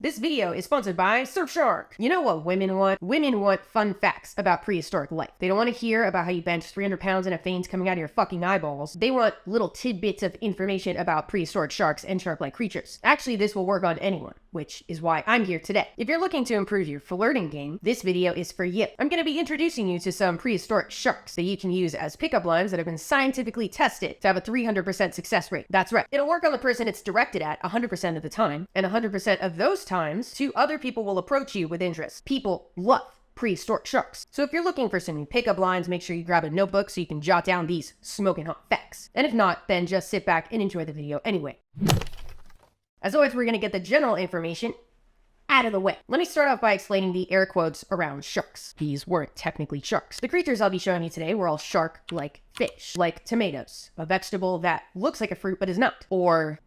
This video is sponsored by Surfshark. You know what women want? Women want fun facts about prehistoric life. They don't want to hear about how you bench 300 pounds and have veins coming out of your fucking eyeballs. They want little tidbits of information about prehistoric sharks and shark-like creatures. Actually, this will work on anyone, which is why I'm here today. If you're looking to improve your flirting game, this video is for you. I'm going to be introducing you to some prehistoric sharks that you can use as pickup lines that have been scientifically tested to have a 300% success rate. That's right. It'll work on the person it's directed at 100% of the time, and 100% of those times, two other people will approach you with interest. People love prehistoric sharks. So if you're looking for some new pickup lines, make sure you grab a notebook so you can jot down these smoking hot facts. And if not, then just sit back and enjoy the video anyway. As always, we're going to get the general information out of the way. Let me start off by explaining the air quotes around sharks. These weren't technically sharks. The creatures I'll be showing you today were all shark-like fish, like tomatoes, a vegetable that looks like a fruit but is not. Or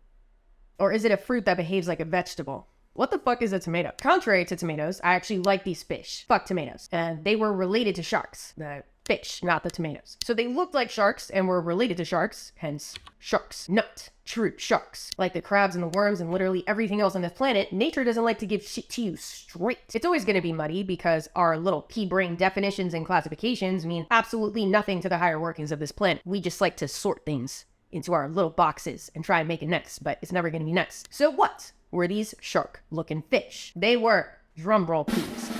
is it a fruit that behaves like a vegetable? What the fuck is a tomato? Contrary to tomatoes, I actually like these fish. Fuck tomatoes. And they were related to sharks. The fish, not the tomatoes. So they looked like sharks and were related to sharks, hence sharks. Not true sharks. Like the crabs and the worms and literally everything else on this planet, nature doesn't like to give shit to you straight. It's always going to be muddy because our little pea-brain definitions and classifications mean absolutely nothing to the higher workings of this planet. We just like to sort things into our little boxes and try and make it nice, but it's never going to be nice. So what were these shark-looking fish? They were, drumroll please,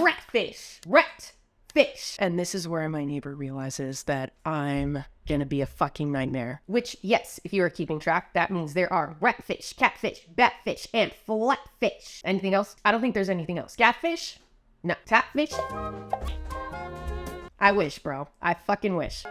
ratfish. Ratfish. And this is where my neighbor realizes that I'm gonna be a fucking nightmare. Which, yes, if you are keeping track, that means there are ratfish, catfish, batfish, and flatfish. Anything else? I don't think there's anything else. Catfish? No. Tapfish? I wish, bro. I fucking wish.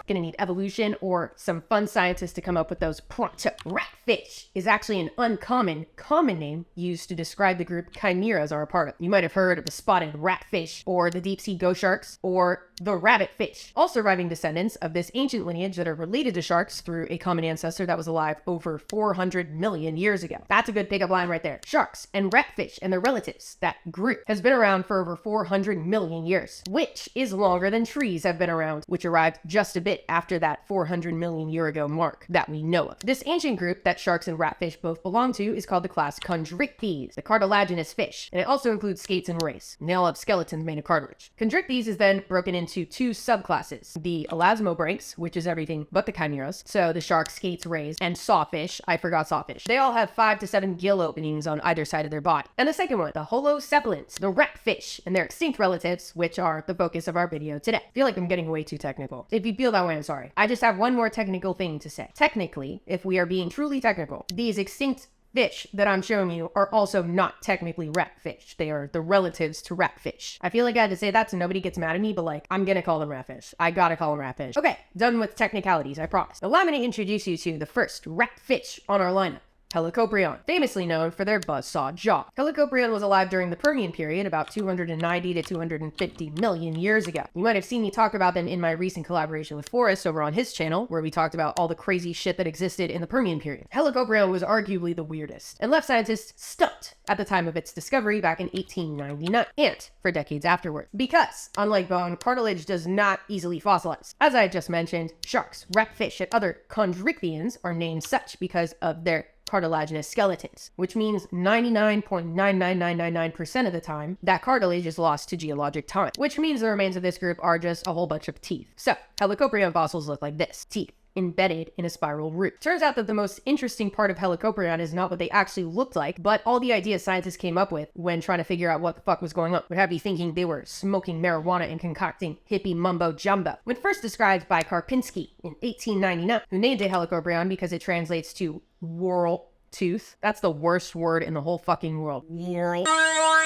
Gonna need evolution or some fun scientists to come up with those pronto. Ratfish is actually an uncommon, common name used to describe the group chimeras are a part of. You might have heard of the spotted ratfish, or the deep-sea ghost sharks, or the rabbitfish. All surviving descendants of this ancient lineage that are related to sharks through a common ancestor that was alive over 400 million years ago. That's a good pickup line right there. Sharks and ratfish and their relatives, that group, has been around for over 400 million years, which is longer than trees have been around, which arrived just a bit after that 400 million year ago mark that we know of. This ancient group that sharks and ratfish both belong to is called the class Chondrichthyes, the cartilaginous fish, and it also includes skates and rays, and they all have skeletons made of cartilage. Chondrichthyes is then broken into two subclasses, the elasmobranchs, which is everything but the chimeras, so the sharks, skates, rays, and sawfish. I forgot sawfish. They all have 5 to 7 gill openings on either side of their body. And the second one, the Holocephalians, the ratfish, and their extinct relatives, which are the focus of our video today. I feel like I'm getting way too technical. If you feel that way, I'm sorry. I just have one more technical thing to say. Technically, if we are being truly technical, these extinct fish that I'm showing you are also not technically ratfish. They are the relatives to ratfish. I feel like I had to say that so nobody gets mad at me, but like, I'm gonna call them ratfish. I gotta call them ratfish. Okay, done with technicalities, I promise. Allow me to introduce you to the first ratfish on our lineup. Helicoprion, famously known for their buzzsaw jaw. Helicoprion was alive during the Permian period about 290 to 250 million years ago. You might have seen me talk about them in my recent collaboration with Forrest over on his channel, where we talked about all the crazy shit that existed in the Permian period. Helicoprion was arguably the weirdest, and left scientists stumped at the time of its discovery back in 1899, and for decades afterward. Because, unlike bone, cartilage does not easily fossilize. As I just mentioned, sharks, ratfish, and other chondrichthyans are named such because of their cartilaginous skeletons, which means 99.99999% of the time, that cartilage is lost to geologic time, which means the remains of this group are just a whole bunch of teeth. So, Helicoprion fossils look like this. Teeth embedded in a spiral root. Turns out that the most interesting part of Helicoprion is not what they actually looked like, but all the ideas scientists came up with when trying to figure out what the fuck was going on. Would have you thinking they were smoking marijuana and concocting hippie mumbo jumbo. When first described by Karpinski in 1899, who named it Helicoprion because it translates to whorl tooth. That's the worst word in the whole fucking world.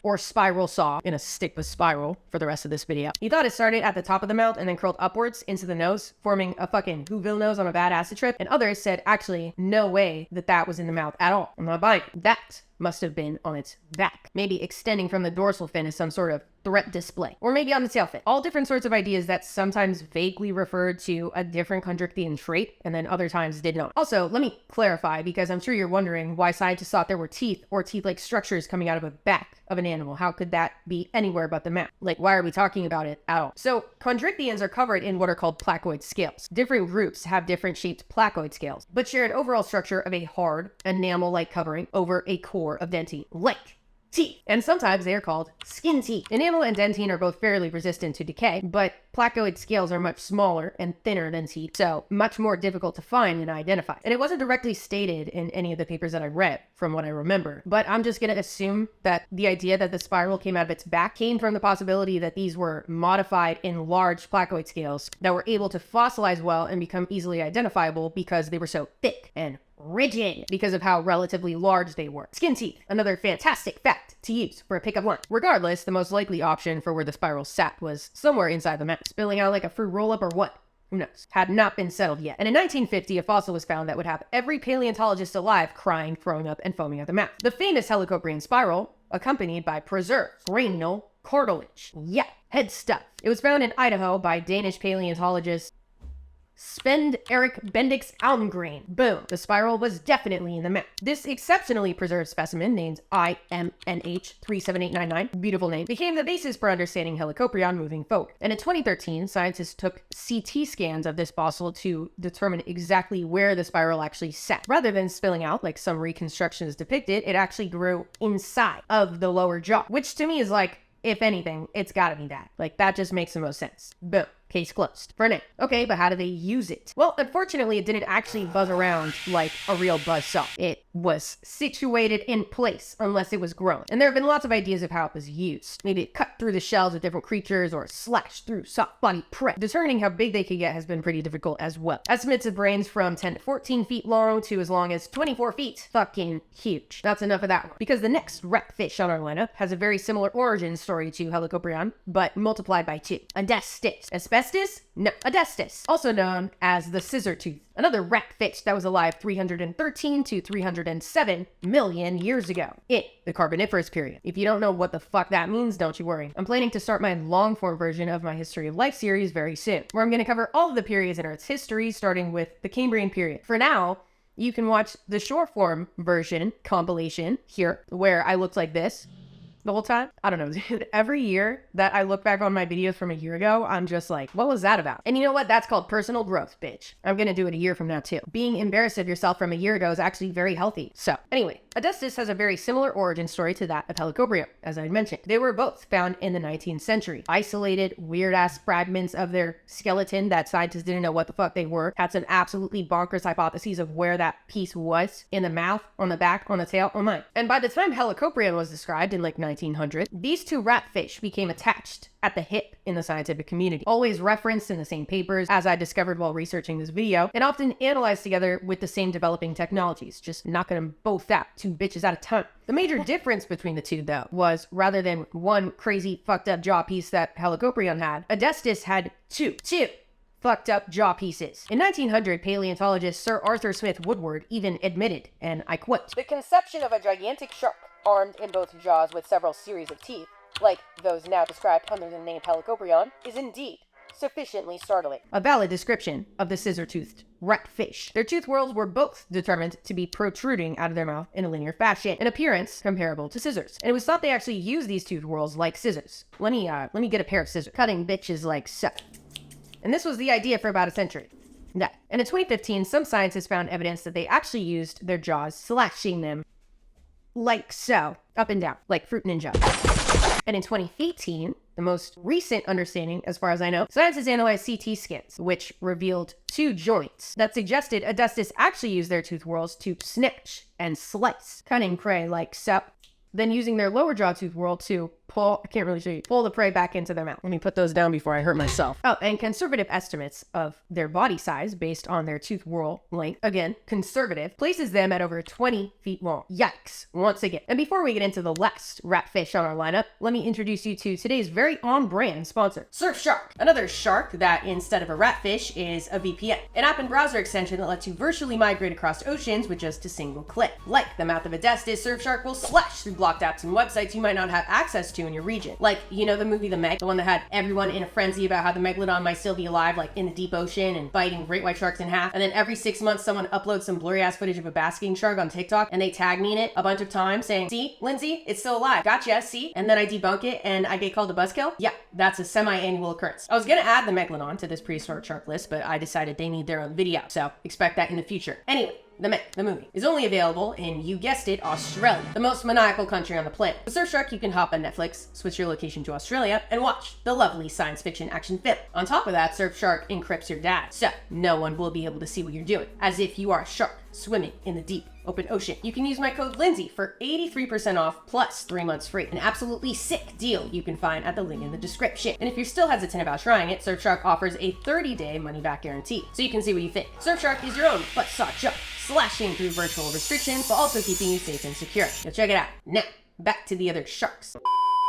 Or spiral saw, in a stick with spiral for the rest of this video. He thought it started at the top of the mouth and then curled upwards into the nose, forming a fucking Whoville nose on a bad acid trip. And others said, actually, no way that was in the mouth at all. I'm not buying it. That must have been on its back, maybe extending from the dorsal fin as some sort of threat display, or maybe on the tail fin. All different sorts of ideas that sometimes vaguely referred to a different chondrichthyan trait, and then other times did not. Also, let me clarify, because I'm sure you're wondering why scientists thought there were teeth or teeth-like structures coming out of a back of an animal. How could that be anywhere but the mouth? Like, why are we talking about it at all? So chondrichthyans are covered in what are called placoid scales. Different groups have different shaped placoid scales, but share an overall structure of a hard enamel-like covering over a core of dentine, like teeth. And sometimes they are called skin teeth. Enamel and dentine are both fairly resistant to decay, but placoid scales are much smaller and thinner than teeth, so much more difficult to find and identify. And it wasn't directly stated in any of the papers that I read, from what I remember, but I'm just gonna assume that the idea that the spiral came out of its back came from the possibility that these were modified in large placoid scales that were able to fossilize well and become easily identifiable because they were so thick and rigid because of how relatively large they were. Skin teeth, another fantastic fact to use for a pickup line. Regardless, the most likely option for where the spiral sat was somewhere inside the mouth, spilling out like a fruit roll-up or what? Who knows? Had not been settled yet. And in 1950, a fossil was found that would have every paleontologist alive crying, throwing up, and foaming at the mouth. The famous Helicoprion spiral, accompanied by preserved cranial cartilage. Yeah, head stuff. It was found in Idaho by Danish paleontologist Spend Erik Bendix Almgren. Boom. The spiral was definitely in the mouth. This exceptionally preserved specimen, named IMNH37899, beautiful name, became the basis for understanding Helicoprion moving forward. And in 2013, scientists took CT scans of this fossil to determine exactly where the spiral actually sat. Rather than spilling out like some reconstructions depicted, it actually grew inside of the lower jaw, which to me is like, if anything, it's gotta be that. Like, that just makes the most sense. Boom. Case closed. For now. Okay, but how do they use it? Well, unfortunately, it didn't actually buzz around like a real buzzsaw. It was situated in place unless it was grown. And there have been lots of ideas of how it was used. Maybe it cut through the shells of different creatures or slashed through soft body prey. Determining how big they could get has been pretty difficult as well. Estimates have ranged from 10 to 14 feet long to as long as 24 feet. Fucking huge. That's enough of that one. Because the next ratfish on our lineup has a very similar origin story to Helicoprion, but multiplied by 2. Edestus. Asbestos? No. Edestus. Also known as the Scissor-Toothed. Another ratfish that was alive 313 to 307 million years ago in the Carboniferous period. If you don't know what the fuck that means, don't you worry. I'm planning to start my long-form version of my History of Life series very soon, where I'm going to cover all of the periods in Earth's history, starting with the Cambrian period. For now, you can watch the short-form version compilation here, where I looked like this the whole time. I don't know, dude. Every year that I look back on my videos from a year ago, I'm just like, what was that about? And you know what? That's called personal growth, bitch. I'm gonna do it a year from now too. Being embarrassed of yourself from a year ago is actually very healthy. So anyway, Edestus has a very similar origin story to that of Helicoprion, as I mentioned. They were both found in the 19th century. Isolated, weird-ass fragments of their skeleton that scientists didn't know what the fuck they were, had some absolutely bonkers hypotheses of where that piece was, in the mouth, on the back, on the tail, on mine. And by the time Helicoprion was described in like 1900, these two ratfish became attached at the hip in the scientific community, always referenced in the same papers, as I discovered while researching this video, and often analyzed together with the same developing technologies, just knocking them both out, 2 bitches at a time. The major difference between the two, though, was rather than one crazy fucked up jaw piece that Helicoprion had, Edestus had two fucked up jaw pieces. In 1900, paleontologist Sir Arthur Smith Woodward even admitted, and I quote, "The conception of a gigantic shark, armed in both jaws with several series of teeth, like those now described under the name Helicoprion, is indeed sufficiently startling." A valid description of the scissor-toothed ratfish. Their tooth whorls were both determined to be protruding out of their mouth in a linear fashion, in appearance comparable to scissors. And it was thought they actually used these tooth whorls like scissors. Let me get a pair of scissors. Cutting bitches like so. And this was the idea for about a century. Yeah. And in 2015, some scientists found evidence that they actually used their jaws, slashing them like so, up and down, like Fruit Ninja. And in 2018, the most recent understanding, as far as I know, scientists analyzed CT scans, which revealed 2 joints that suggested Edestus actually used their tooth whorls to snatch and slice, cutting prey like so, then using their lower jaw tooth whorl to pull the prey back into their mouth. Let me put those down before I hurt myself. Oh, and conservative estimates of their body size based on their tooth whorl length, again, conservative, places them at over 20 feet long. Yikes, once again. And before we get into the last ratfish on our lineup, let me introduce you to today's very on-brand sponsor, Surfshark. Another shark that, instead of a ratfish, is a VPN, an app and browser extension that lets you virtually migrate across oceans with just a single click. Like the mouth of Edestus, Surfshark will slash through blocked apps and websites you might not have access to in your region. Like, you know the movie The Meg? The one that had everyone in a frenzy about how the megalodon might still be alive, like in the deep ocean and biting great white sharks in half. And then every 6 months, someone uploads some blurry ass footage of a basking shark on TikTok and they tag me in it a bunch of times saying, see, Lindsay, it's still alive. Gotcha, see? And then I debunk it and I get called a buzzkill. Yeah, that's a semi-annual occurrence. I was gonna add the megalodon to this prehistoric shark list, but I decided they need their own video. So expect that in the future. Anyway, The Meg, the movie, is only available in, you guessed it, Australia, the most maniacal country on the planet. With Surfshark, you can hop on Netflix, switch your location to Australia, and watch the lovely science fiction action film. On top of that, Surfshark encrypts your data, so no one will be able to see what you're doing, as if you are a shark swimming in the deep open ocean. You can use my code Lindsay for 83% off plus 3 months free. An absolutely sick deal you can find at the link in the description. And if you're still hesitant about trying it, Surfshark offers a 30-day money-back guarantee, so you can see what you think. Surfshark is your own Buzzsaw shark, slashing through virtual restrictions while also keeping you safe and secure. Go check it out. Now, back to the other sharks.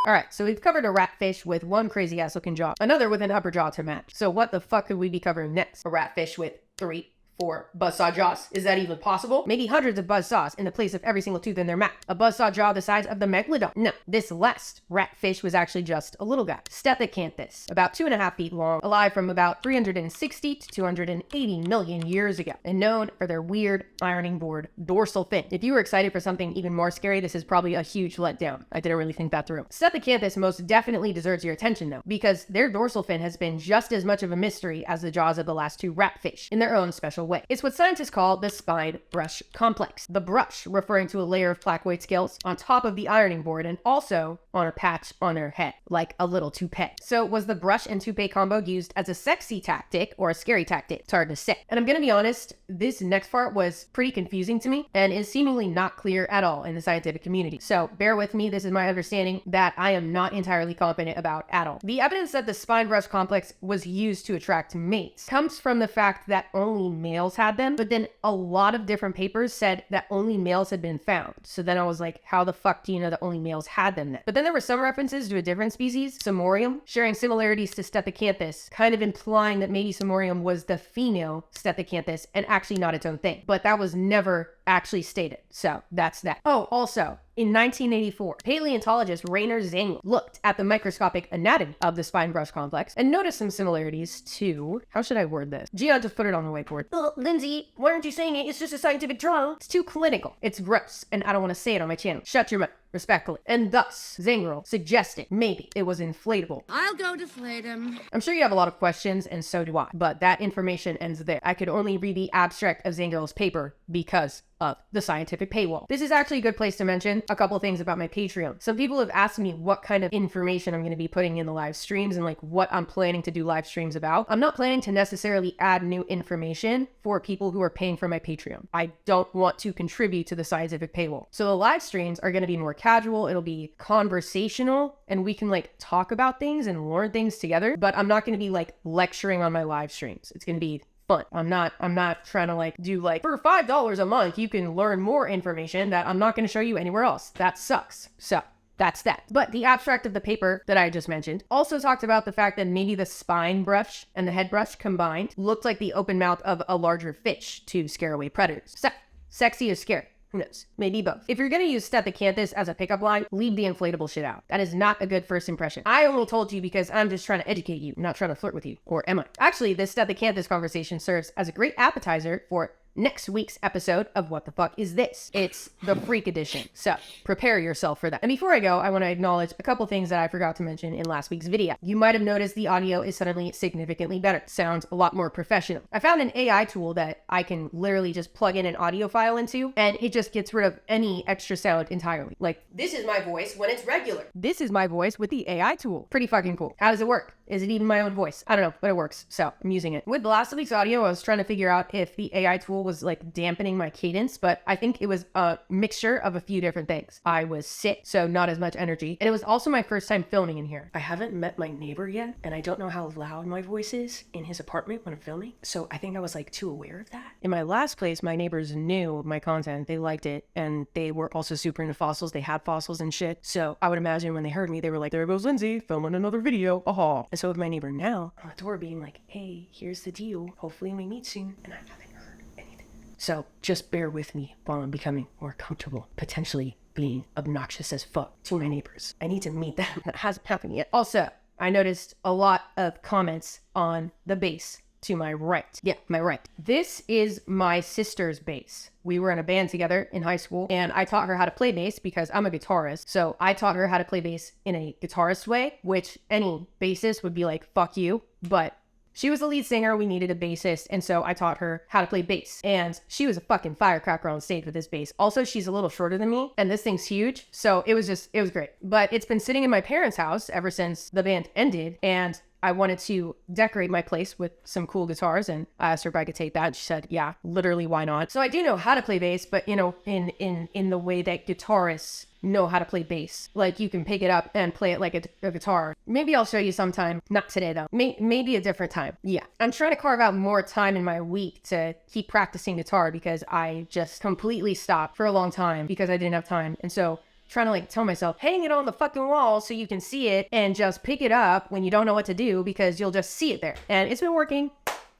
Alright, so we've covered a ratfish with one crazy ass looking jaw, another with an upper jaw to match. So what the fuck could we be covering next? A ratfish with 3, 4 buzzsaw jaws. Is that even possible? Maybe hundreds of buzzsaws in the place of every single tooth in their mouth. A buzzsaw jaw the size of the megalodon. No, this last ratfish was actually just a little guy. Stethacanthus, about 2.5 feet long, alive from about 360 to 280 million years ago, and known for their weird ironing board dorsal fin. If you were excited for something even more scary, this is probably a huge letdown. I didn't really think that through. Stethacanthus most definitely deserves your attention though, because their dorsal fin has been just as much of a mystery as the jaws of the last 2 ratfish, in their own special way. It's what scientists call the spine brush complex. The brush referring to a layer of placoid scales on top of the ironing board and also on a patch on their head, like a little toupee. So was the brush and toupee combo used as a sexy tactic or a scary tactic? It's hard to say. And I'm gonna be honest, this next part was pretty confusing to me and is seemingly not clear at all in the scientific community. So bear with me, this is my understanding that I am not entirely confident about at all. The evidence that the spine brush complex was used to attract mates comes from the fact that only males had them, but then a lot of different papers said that only males had been found. So then I was like, how the fuck do you know that only males had them then? But then there were some references to a different species, Samorium, sharing similarities to Stethacanthus, kind of implying that maybe Samorium was the female Stethacanthus and actually not its own thing. But that was never actually stated. So that's that. Oh, also, in 1984, paleontologist Rainer Zengel looked at the microscopic anatomy of the spine brush complex and noticed some similarities to, how should I word this? Gian just put it on the whiteboard. Lindsay, why aren't you saying it? It's just a scientific drawing. It's too clinical. It's gross, and I don't want to say it on my channel. Shut your mouth. Respectfully. And thus, Zengel suggested maybe it was inflatable. I'll go deflate him. I'm sure you have a lot of questions, and so do I, but that information ends there. I could only read the abstract of Zengel's paper because of the scientific paywall. This is actually a good place to mention a couple things about my Patreon. Some people have asked me what kind of information I'm going to be putting in the live streams and like what I'm planning to do live streams about. I'm not planning to necessarily add new information for people who are paying for my Patreon. I don't want to contribute to the scientific paywall. So the live streams are going to be more casual, it'll be conversational, and we can like talk about things and learn things together, but I'm not going to be like lecturing on my live streams. It's going to be fun. I'm not trying to like do like, for $5 a month, you can learn more information that I'm not going to show you anywhere else. That sucks. So that's that. But the abstract of the paper that I just mentioned also talked about the fact that maybe the spine brush and the head brush combined looked like the open mouth of a larger fish to scare away predators. So, sexy or scary? Who knows? Maybe both. If you're gonna use Stethacanthus as a pickup line, leave the inflatable shit out. That is not a good first impression. I only told you because I'm just trying to educate you, not trying to flirt with you. Or am I? Actually, this Stethacanthus conversation serves as a great appetizer for next week's episode of What the Fuck Is This? It's the Freak Edition. So prepare yourself for that. And before I go, I want to acknowledge a couple things that I forgot to mention in last week's video. You might have noticed the audio is suddenly significantly better. Sounds a lot more professional. I found an AI tool that I can literally just plug in an audio file into and it just gets rid of any extra sound entirely. Like, this is my voice when it's regular. This is my voice with the AI tool. Pretty fucking cool. How does it work? Is it even my own voice? I don't know, but it works. So I'm using it. With the last week's audio, I was trying to figure out if the AI tool was like dampening my cadence, but I think it was a mixture of a few different things. I was sick, so not as much energy. And it was also my first time filming in here. I haven't met my neighbor yet, and I don't know how loud my voice is in his apartment when I'm filming. So I think I was like too aware of that. In my last place, my neighbors knew my content. They liked it, and they were also super into fossils. They had fossils and shit. So I would imagine when they heard me, they were like, there goes Lindsay, filming another video, aha. And so with my neighbor now, on the door being like, hey, here's the deal. Hopefully we meet soon. And I haven't heard anything. So just bear with me while I'm becoming more comfortable, potentially being obnoxious as fuck to my neighbors. I need to meet them. That hasn't happened yet. Also, I noticed a lot of comments on the bass to my right. Yeah, my right. This is my sister's bass. We were in a band together in high school, and I taught her how to play bass because I'm a guitarist. So I taught her how to play bass in a guitarist way, which any bassist would be like, fuck you. But she was the lead singer, we needed a bassist, and so I taught her how to play bass. And she was a fucking firecracker on stage with this bass. Also, she's a little shorter than me, and this thing's huge, so it was great. But it's been sitting in my parents' house ever since the band ended, and I wanted to decorate my place with some cool guitars, and I asked her if I could take that, and she said, yeah, literally, why not? So I do know how to play bass, but in the way that guitarists know how to play bass. Like, you can pick it up and play it like a guitar. Maybe I'll show you sometime. Not today, though. Maybe a different time. Yeah. I'm trying to carve out more time in my week to keep practicing guitar because I just completely stopped for a long time because I didn't have time. And so trying to tell myself, hang it on the fucking wall so you can see it and just pick it up when you don't know what to do because you'll just see it there. And it's been working.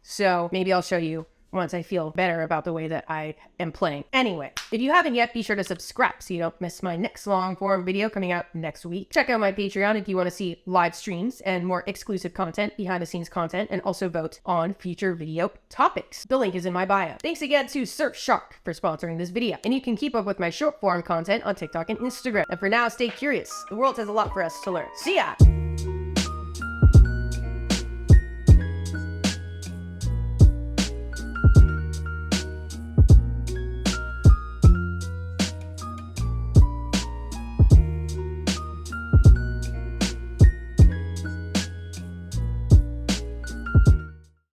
So maybe I'll show you once I feel better about the way that I am playing. Anyway, if you haven't yet, be sure to subscribe so you don't miss my next long form video coming out next week. Check out my Patreon if you want to see live streams and more exclusive content, behind the scenes content, and also vote on future video topics. The link is in my bio. Thanks again to Surfshark for sponsoring this video. And you can keep up with my short form content on TikTok and Instagram. And for now, stay curious. The world has a lot for us to learn. See ya!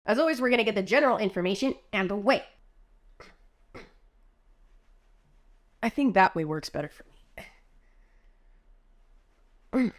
As always, we're going to get the general information and the weight. I think that way works better for me.